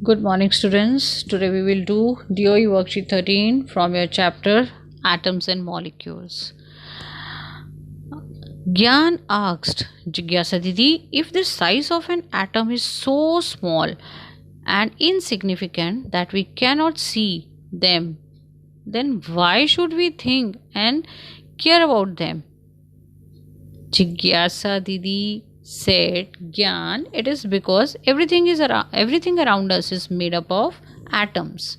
Good morning, students. Today we will do DOE worksheet 13 from your chapter Atoms and Molecules. Gyan asked Jigyasa Didi, if the size of an atom is so small and insignificant that we cannot see them, then why should we think and care about them? Jigyasa Didi said, Gyan, it is because everything around us is made up of atoms.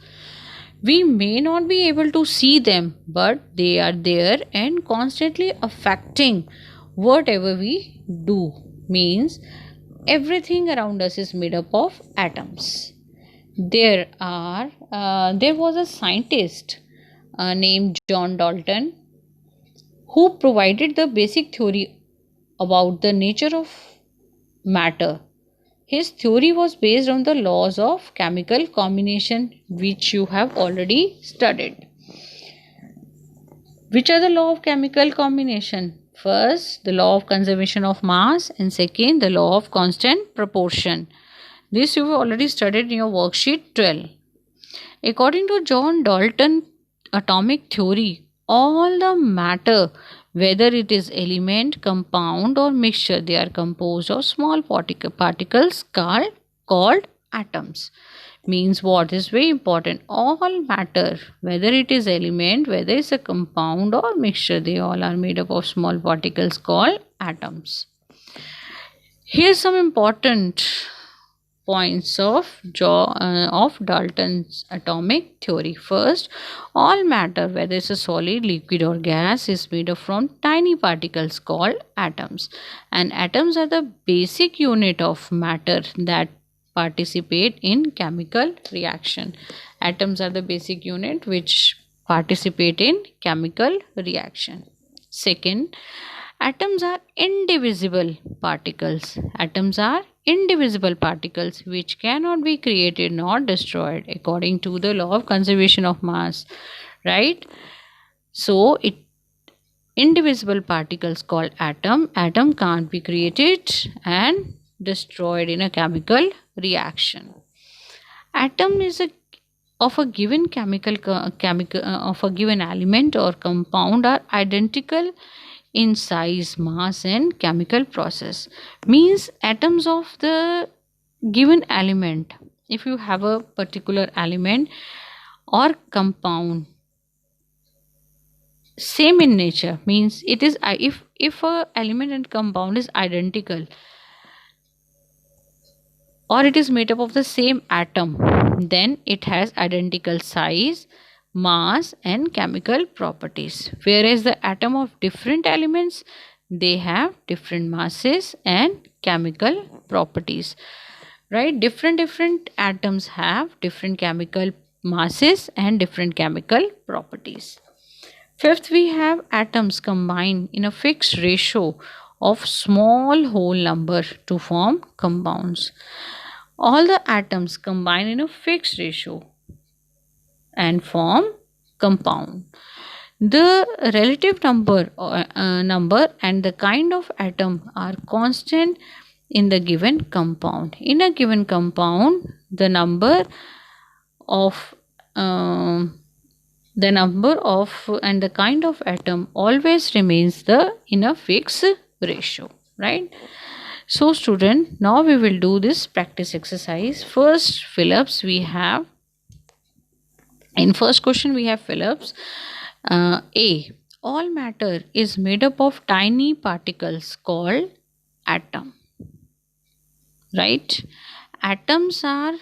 We may not be able to see them, but they are there and constantly affecting whatever we do. Means everything around us is made up of atoms. There was a scientist named John Dalton who provided the basic theory about the nature of matter. His theory was based on the laws of chemical combination, which you have already studied. Which are the law of chemical combination? First, the law of conservation of mass, and second, the law of constant proportion. This you have already studied in your worksheet 12. According to John Dalton atomic theory, all the matter, whether it is element, compound or mixture, they are composed of small particles called atoms. Means what is very important, all matter, whether it is element, whether it's a compound or mixture, they all are made up of small particles called atoms. Here's some important points of Dalton's atomic theory. First, all matter, whether it's a solid, liquid or gas, is made up from tiny particles called atoms, and atoms are the basic unit of matter that participate in chemical reaction. Atoms are the basic unit which participate in chemical reaction. Second, atoms are indivisible particles. Atoms are indivisible particles which cannot be created nor destroyed according to the law of conservation of mass, right? So indivisible particles called atom can't be created and destroyed in a chemical reaction. Atom is of a given of a given element or compound are identical in size, mass and chemical process. Means atoms of the given element, if you have a particular element or compound same in nature, means it is if a element and compound is identical or it is made up of the same atom, then it has identical size, mass and chemical properties. Whereas the atom of different elements, they have different masses and chemical properties, right? Different atoms have different chemical masses and different chemical properties. Fifth, we have atoms combined in a fixed ratio of small whole number to form compounds. All the atoms combine in a fixed ratio and form compound. The relative number and the kind of atom are constant in the given compound. In a given compound, the number of and the kind of atom always remains in a fixed ratio, right? So student, now we will do this practice exercise. First fill-ups we have. In first question we have fill-ups. A. All matter is made up of tiny particles called atom. Right? Atoms are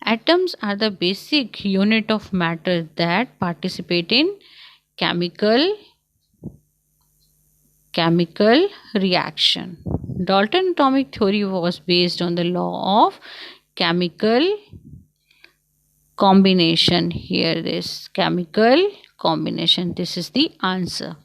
the basic unit of matter that participate in chemical reaction. Dalton atomic theory was based on the law of chemical combination. Here this chemical combination, this is the answer.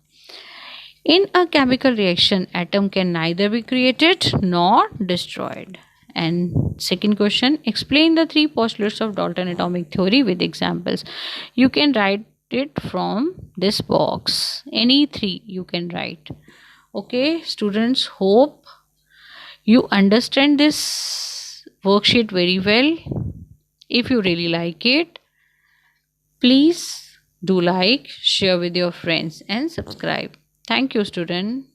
In a chemical reaction, atom can neither be created nor destroyed. And second question, explain the three postulates of Dalton atomic theory with examples. You can write it from this box. Any three you can write. Okay, students, hope you understand this worksheet very well. If you really like it, please do like, share with your friends and subscribe. Thank you, student.